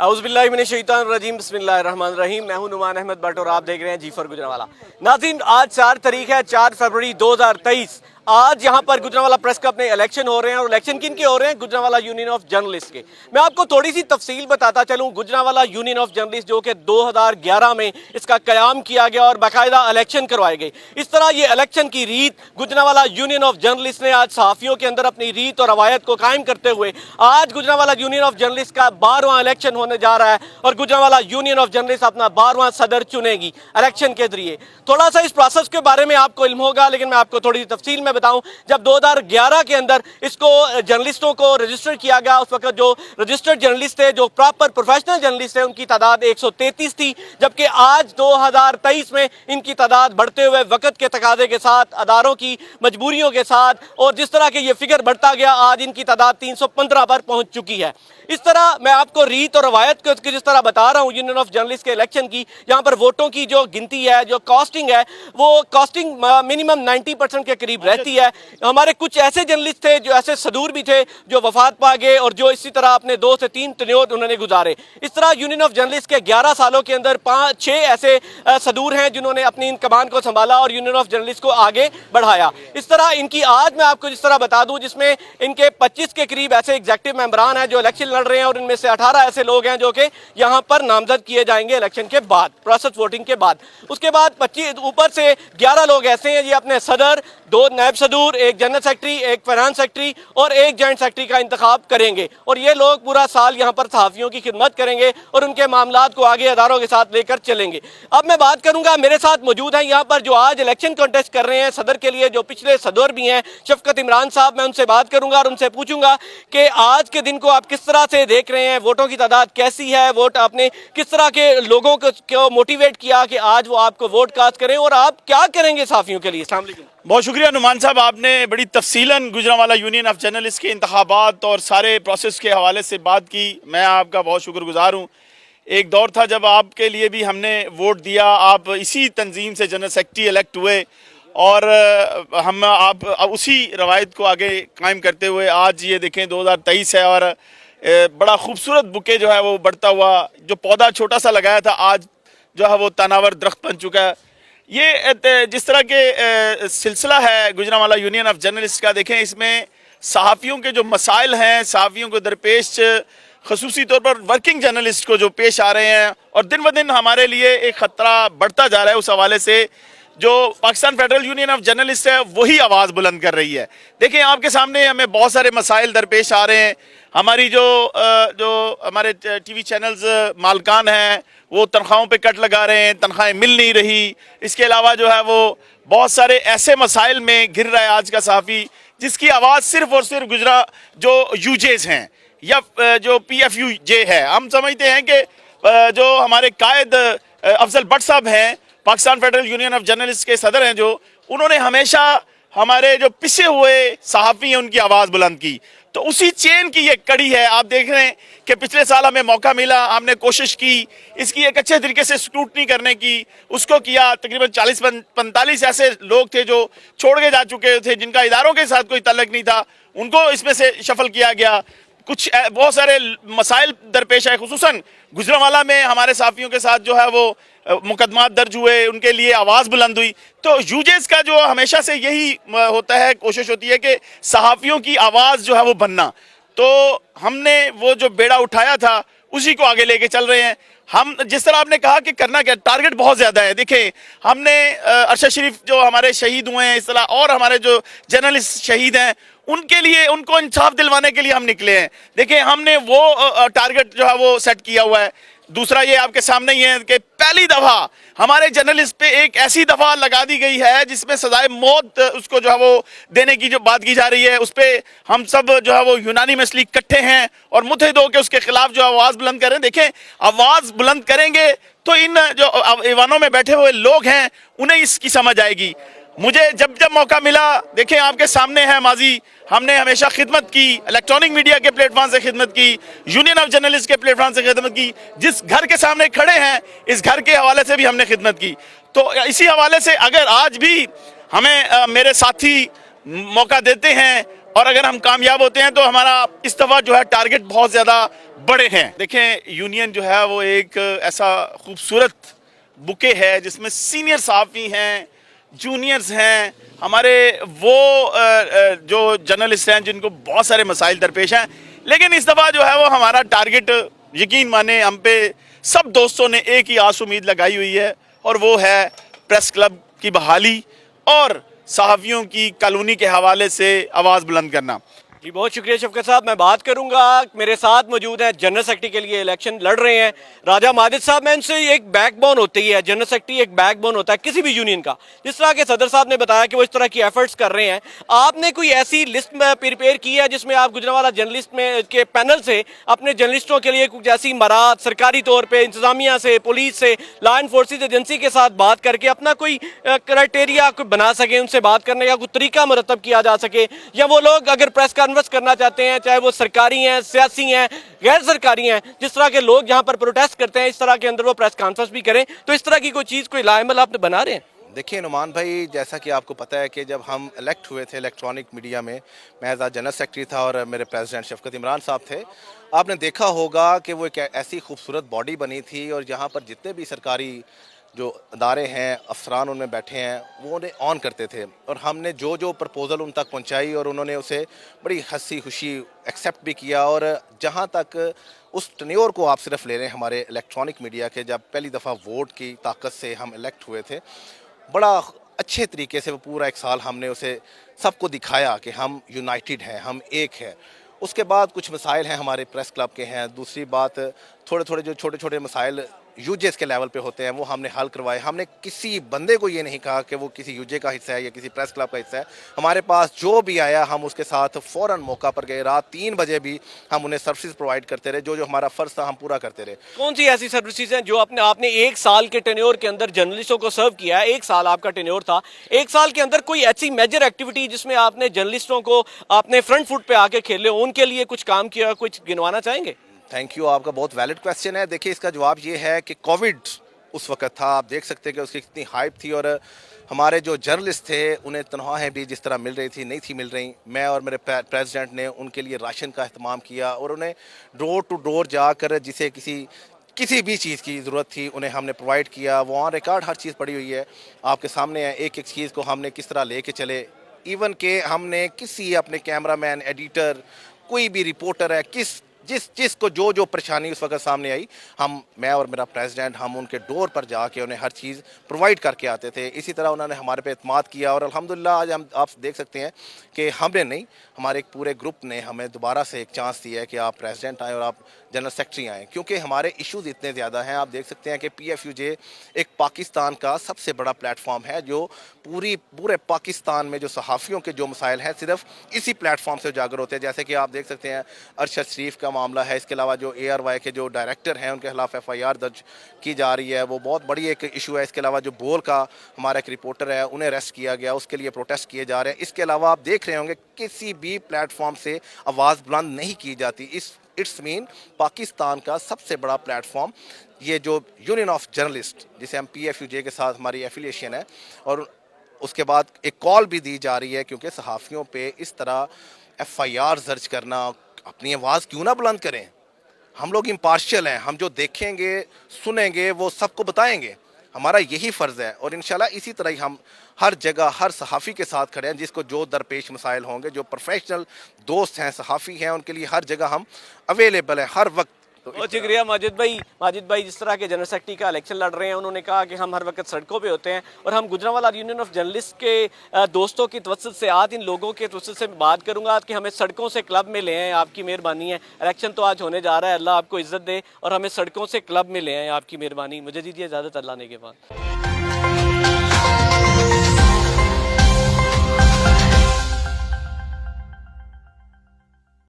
औज़ुबिल्लाहिमिनश्शैतानिर्रजीम बिस्मिल्लाहिर्रहमानिर्रहीम। मैं हूं नुमान अहमद भट्ट और आप देख रहे हैं जी4 गुजरांवाला। नाज़रीन, आज 4 तारीख है, 4 फरवरी 2023। आज यहाँ पर गुजरांवाला प्रेस क्लब में इलेक्शन हो रहे हैं और इलेक्शन किन के हो रहे हैं? गुजरांवाला यूनियन ऑफ जर्नलिस्ट के। मैं आपको थोड़ी सी तफसील बताता चलूँ। गुजरांवाला यूनियन ऑफ जर्नलिस्ट जो कि 2011 में इसका क़याम किया गया और बाकायदा इलेक्शन करवाए गए। इस तरह ये इलेक्शन की रीत गुजरांवाला यूनियन ऑफ जर्नलिस्ट ने आज सहाफ़ियों के अंदर अपनी रीत और रवायत को कायम करते हुए आज गुजरांवाला यूनियन ऑफ जर्नलिस्ट का 12वां इलेक्शन होने जा रहा है और गुजरांवाला यूनियन ऑफ जर्नलिस्ट अपना 12वां सदर चुनेगी इलेक्शन के जरिए। थोड़ा सा इस प्रोसेस के बारे में आपको इल्म होगा, लेकिन मैं आपको थोड़ी सी तफसील में बताऊं। जब 2011 के अंदर इसको जर्नलिस्टों को रजिस्टर किया गया, उस वक्त जो रजिस्टर्ड जर्नलिस्ट थे, जो प्रॉपर प्रोफेशनल जर्नलिस्ट थे, उनकी तादाद 133 थी, जबकि आज 2023 में इनकी तादाद बढ़ते हुए वक्त के तकाजे के साथ, अदारों की मजबूरियों के साथ और जिस तरह के ये फिगर बढ़ता गया, आज इनकी तादाद 315 पर पहुंच चुकी है। इस तरह मैं आपको रीत और रवायत को जिस तरह बता रहा हूँ यूनियन ऑफ जर्नलिस्ट के इलेक्शन की, यहाँ पर वोटों की जो गिनती है, जो कॉस्टिंग है, वो कॉस्टिंग मिनिमम 90% के करीब रहती है। हमारे कुछ ऐसे जर्नलिस्ट थे, जो ऐसे सदूर भी थे, जो वफात पा गए और जो इसी तरह अपने 2 से 3 तन्योत उन्होंने गुजारे। इस तरह यूनियन ऑफ जर्नलिस्ट के 11 सालों के अंदर 5-6 ऐसे सदूर हैं जिन्होंने अपनी इन कमान को संभाला और यूनियन ऑफ जर्नलिस्ट को आगे बढ़ाया। इस तरह इनकी आज मैं आपको जिस तरह बता दूं, जिसमें इनके 25 के करीब ऐसे एग्जेक्टिव मेंबरान हैं जो इलेक्शन लड़ रहे हैं और इनमें से 18 ऐसे लोग हैं जो कि यहाँ पर नामजद किए जाएंगे इलेक्शन के बाद, प्रोसेस वोटिंग के बाद। उसके बाद 25 ऊपर से 11 लोग ऐसे हैं, ये अपने सदर, 2 नायब सदूर, एक जनरल सेक्रेटरी, एक फाइनेंस सेक्रेटरी और एक जॉइंट सेक्रेटरी का इंतखाब करेंगे और ये लोग पूरा साल यहाँ पर सहाफ़ियों की खिदमत करेंगे और उनके मामलात को आगे अदारों के साथ लेकर चलेंगे। अब मैं बात करूँगा, मेरे साथ मौजूद हैं यहाँ पर जो आज इलेक्शन कॉन्टेस्ट कर रहे हैं सदर के लिए, जो पिछले सदर भी हैं, शफकत इमरान साहब। मैं उनसे बात करूँगा और उनसे पूछूंगा कि आज के दिन को आप किस तरह से देख रहे हैं, वोटों की तादाद कैसी है, वोट आपने किस तरह के लोगों को मोटिवेट किया कि आज वो आपको वोट कास्ट करें और आप क्या करेंगे सहाफ़ियों के लिए? अस्सलाम वालेकुम। बहुत शुक्रिया नुमान साहब, आपने बड़ी तफसीलन गुजरांवाला यूनियन ऑफ जर्नलिस्ट के इंतखाबात और सारे प्रोसेस के हवाले से बात की। मैं आपका बहुत शुक्रगुजार हूँ। एक दौर था जब आपके लिए भी हमने वोट दिया, आप इसी तंजीम से जनरल सेक्रेटरी इलेक्ट हुए और हम आप उसी रवायत को आगे कायम करते हुए आज ये देखें 2023 है और बड़ा खूबसूरत बुके जो है वो बढ़ता हुआ, जो पौधा छोटा सा लगाया था आज जो है वो तनावर दरख्त बन चुका है। ये जिस तरह के सिलसिला है गुजरांवाला यूनियन ऑफ जर्नलिस्ट का, देखें इसमें सहाफ़ियों के जो मसाइल हैं, सहाफ़ियों को दरपेश ख़ुसूसी तौर पर वर्किंग जर्नलिस्ट को जो पेश आ रहे हैं और दिन ब दिन हमारे लिए एक ख़तरा बढ़ता जा रहा है, उस हवाले से जो Pakistan federal union of journalist है वही आवाज़ बुलंद कर रही है। देखें आपके सामने हमें बहुत सारे मसाइल दरपेश आ रहे हैं। हमारी जो हमारे टीवी चैनल्स मालकान हैं वो तनख्वाहों पे कट लगा रहे हैं, तनख्वाहें मिल नहीं रही। इसके अलावा जो है वो बहुत सारे ऐसे मसाइल में घिर रहा है आज का सहाफ़ी जिसकी आवाज़ सिर्फ़ और सिर्फ गुजरा जो यूजेस हैं या जो PFUJ है। हम समझते हैं कि जो हमारे कायद अफजल भट्ट साहब हैं, Pakistan federal union of journalist के सदर हैं, जो उन्होंने हमेशा हमारे जो पिछे हुए सहाफ़ी हैं उनकी आवाज़ बुलंद की। तो उसी चेन की ये कड़ी है। आप देख रहे हैं कि पिछले साल हमें मौका मिला, हमने कोशिश की इसकी एक अच्छे तरीके से स्क्रूटनी करने की, उसको किया। तकरीबन 40-45 ऐसे लोग थे जो छोड़ के जा चुके थे, जिनका इदारों के साथ कोई ताल्लुक नहीं था, उनको इसमें से शफल किया गया। कुछ बहुत सारे मसाइल दरपेश है, खुसूसन गुजरांवाला में हमारे सहाफ़ियों के साथ जो है वो मुकदमात दर्ज हुए, उनके लिए आवाज़ बुलंद हुई। तो यूजेस का जो हमेशा से यही होता है, कोशिश होती है कि सहाफ़ियों की आवाज़ जो है वो बनना। तो हमने वो जो बेड़ा उठाया था उसी को आगे लेके चल रहे हैं। हम जिस तरह आपने कहा कि करना क्या, टारगेट बहुत ज़्यादा है। देखें हमने अरशद शरीफ जो हमारे शहीद हुए हैं, इस तरह और हमारे जो जर्नलिस्ट शहीद हैं उनके लिए, उनको इंसाफ दिलवाने के लिए हम निकले हैं। देखें हमने वो टारगेट जो है वो सेट किया हुआ है। दूसरा ये आपके सामने ही है कि पहली दफ़ा हमारे जर्नलिस्ट पे एक ऐसी दफ़ा लगा दी गई है जिसमें सजाए मौत उसको जो है वो देने की जो बात की जा रही है, उस पर हम सब जो है वो यूनानिमसली इकट्ठे हैं और मुत्तहिद होकर उसके खिलाफ जो आवाज़ बुलंद करें। देखें आवाज़ बुलंद करेंगे तो इन जो ईवानों में बैठे हुए लोग हैं उन्हें इसकी समझ आएगी। मुझे जब जब मौका मिला, देखें आपके सामने है माजी, हमने हमेशा खिदमत की, इलेक्ट्रॉनिक मीडिया के प्लेटफॉर्म से खिदमत की, यूनियन ऑफ जर्नलिस्ट के प्लेटफॉर्म से खिदमत की, जिस घर के सामने खड़े हैं इस घर के हवाले से भी हमने खिदमत की। तो इसी हवाले से अगर आज भी हमें मेरे साथी मौका देते हैं और अगर हम कामयाब होते हैं तो हमारा इस दफा जो है टारगेट बहुत ज्यादा बड़े हैं। देखें, यूनियन जो है वो एक ऐसा खूबसूरत बुके है जिसमें सीनियर सहाफ़ी हैं, जूनियर्स हैं, हमारे वो जो जर्नलिस्ट हैं जिनको बहुत सारे मसाइल दरपेश हैं। लेकिन इस दफ़ा जो है वो हमारा टारगेट, यकीन माने, हम पे सब दोस्तों ने एक ही आस उम्मीद लगाई हुई है और वो है प्रेस क्लब की बहाली और सहाफ़ियों की कॉलोनी के हवाले से आवाज़ बुलंद करना। जी बहुत शुक्रिया शफकत साहब। मैं बात करूंगा, मेरे साथ मौजूद हैं जनरल सेक्रेटरी के लिए इलेक्शन लड़ रहे हैं राजा माजिद साहब। मैं इनसे, एक बैकबोन होती है जनरल सेक्रेटरी, एक बैकबोन होता है किसी भी यूनियन का। जिस तरह के सदर साहब ने बताया कि वो इस तरह की एफर्ट्स कर रहे हैं, आपने कोई ऐसी लिस्ट में प्रिपेयर की है जिसमें आप गुजरांवाला जर्नलिस्ट में के पैनल से अपने जर्नलिस्टों के लिए कुछ ऐसी मराहत सरकारी तौर पर इंतजामिया से, पुलिस से, लॉ एनफोर्सेस एजेंसी के साथ बात करके अपना कोई क्राइटेरिया बना सके, उनसे बात करने का कोई तरीका मुरतब किया जा सके, या वो लोग अगर प्रेस कॉन्फ्रेंस करना चाहते हैं, चाहे वो सरकारी हैं, सियासी हैं, गैर सरकारी हैं, जिस तरह के लोग यहाँ पर प्रोटेस्ट करते हैं, इस तरह के अंदर वो प्रेस कॉन्फ्रेंस भी करें, तो इस तरह की कोई चीज़, कोई लाएमल आप बना रहे हैं? देखिए नुमान भाई, जैसा कि आपको पता है कि जब हम इलेक्ट हुए थे इलेक्ट्रॉनिक मीडिया में, मैं एज जनरल सेक्रेटरी था और मेरे प्रेसिडेंट शफकत इमरान साहब थे। आपने देखा होगा कि वो एक ऐसी खूबसूरत बॉडी बनी थी और जहाँ पर जितने भी सरकारी जो अदारे हैं, अफसरान उनमें बैठे हैं, वो उन्हें ऑन करते थे और हमने जो जो प्रपोज़ल उन तक पहुंचाई और उन्होंने उसे बड़ी हंसी खुशी एक्सेप्ट भी किया। और जहां तक उस टेन्योर को आप सिर्फ ले रहे हैं हमारे इलेक्ट्रॉनिक मीडिया के, जब पहली दफ़ा वोट की ताकत से हम इलेक्ट हुए थे, बड़ा अच्छे तरीके से वो पूरा एक साल हमने उसे सबको दिखाया कि हम यूनाइटेड हैं, हम एक हैं। उसके बाद कुछ मसाइल हैं हमारे प्रेस क्लब के हैं। दूसरी बात, थोड़े थोड़े जो छोटे छोटे मसाइल यूजेस के लेवल पे होते हैं वो हमने हल करवाए। हमने किसी बंदे को ये नहीं कहा कि वो किसी यूजे का हिस्सा है या किसी प्रेस क्लब का हिस्सा है। हमारे पास जो भी आया हम उसके साथ फ़ौरन मौका पर गए। रात 3 बजे भी हम उन्हें सर्विसेज प्रोवाइड करते रहे, जो जो हमारा फ़र्ज़ था हम पूरा करते रहे। कौन सी ऐसी सर्विसेज हैं जो आपने एक साल के टेन्योर के अंदर जर्नलिस्टों को सर्व किया है? एक साल आपका टेन्योर था, एक साल के अंदर कोई ऐसी मेजर एक्टिविटी जिसमें आपने जर्नलिस्टों को आपने फ्रंट फुट पे आके खेले, उनके लिए कुछ काम किया, कुछ गिनवाना चाहेंगे? थैंक यू, आपका बहुत वैलिड क्वेश्चन है। देखिए, इसका जवाब ये है कि कोविड उस वक्त था, आप देख सकते हैं कि उसकी कितनी हाइप थी और हमारे जो जर्नलिस्ट थे उन्हें तनख्वाहें भी जिस तरह मिल रही थी नहीं थी मिल रही। मैं और मेरे प्रेसिडेंट ने उनके लिए राशन का अहतमाम किया और उन्हें डोर टू डोर जाकर जिसे किसी भी चीज़ की ज़रूरत थी उन्हें हमने प्रोवाइड किया। वो ऑन रिकॉर्ड हर चीज़ पड़ी हुई है, आपके सामने है, एक एक चीज़ को हमने किस तरह ले कर चले। इवन के हमने किसी अपने कैमरामैन, एडिटर, कोई भी रिपोर्टर है, जिसको जो परेशानी उस वक्त सामने आई, मैं और मेरा प्रेसिडेंट हम उनके डोर पर जाके उन्हें हर चीज़ प्रोवाइड करके आते थे। इसी तरह उन्होंने हमारे पे एतमाद किया और अल्हम्दुलिल्लाह आज आप देख सकते हैं कि हमने नहीं, हमारे एक पूरे ग्रुप ने हमें दोबारा से एक चांस दिया है कि आप प्रेसिडेंट आएँ और आप जनरल सेक्रेटरी आएँ, क्योंकि हमारे इश्यूज़ इतने ज़्यादा हैं। आप देख सकते हैं कि PFUJ एक पाकिस्तान का सबसे बड़ा प्लेटफॉर्म है जो पूरे पाकिस्तान में जो सहाफ़ियों के जो मसाइल हैं सिर्फ इसी प्लेटफॉर्म से उजागर होते हैं। जैसे कि आप देख सकते हैं अरशद शरीफ का मामला है, इसके अलावा जो ARY के जो डायरेक्टर हैं उनके खिलाफ FIR दर्ज की जा रही है, वो बहुत बड़ी एक इशू है। इसके अलावा जो बोल का हमारा एक रिपोर्टर है उन्हें अरेस्ट किया गया, उसके लिए प्रोटेस्ट किए जा रहे हैं। इसके अलावा आप देख रहे होंगे किसी भी प्लेटफॉर्म से आवाज़ बुलंद नहीं की जाती। इट्स मीन पाकिस्तान का सबसे बड़ा प्लेटफॉर्म ये जो यूनियन ऑफ जर्नलिस्ट, जिसे हम PFUJ के साथ हमारी एफिलिएशन है, और उसके बाद एक कॉल भी दी जा रही है क्योंकि सहाफ़ियों पे इस तरह FIR दर्ज करना, अपनी आवाज़ क्यों ना बुलंद करें। हम लोग इम्पार्शियल हैं, हम जो देखेंगे सुनेंगे वो सबको बताएंगे, हमारा यही फ़र्ज़ है। और इंशाल्लाह इसी तरह ही हम हर जगह हर सहाफ़ी के साथ खड़े हैं, जिसको जो दरपेश मसाइल होंगे, जो प्रोफेशनल दोस्त हैं, सहाफ़ी हैं, उनके लिए हर जगह हम अवेलेबल हैं हर वक्त। बहुत शुक्रिया माजिद भाई, जिस तरह के जनरल सेक्रेटरी का इलेक्शन लड़ रहे हैं, उन्होंने कहा कि हम हर वक्त सड़कों पे होते हैं और हम गुजरांवाला यूनियन ऑफ जर्नलिस्ट के दोस्तों की तवज्जुह से, आज इन लोगों के तवज्जुह से बात करूंगा कि हमें सड़कों से क्लब में ले आएँ, आपकी मेहरबानी है। इलेक्शन तो आज होने जा रहा है, अल्लाह आपको इज्जत दे और हमें सड़कों से क्लब में ले आएँ, आपकी मेहरबानी। मुझे दीजिए इजाज़त, अल्लाह ने के बाद।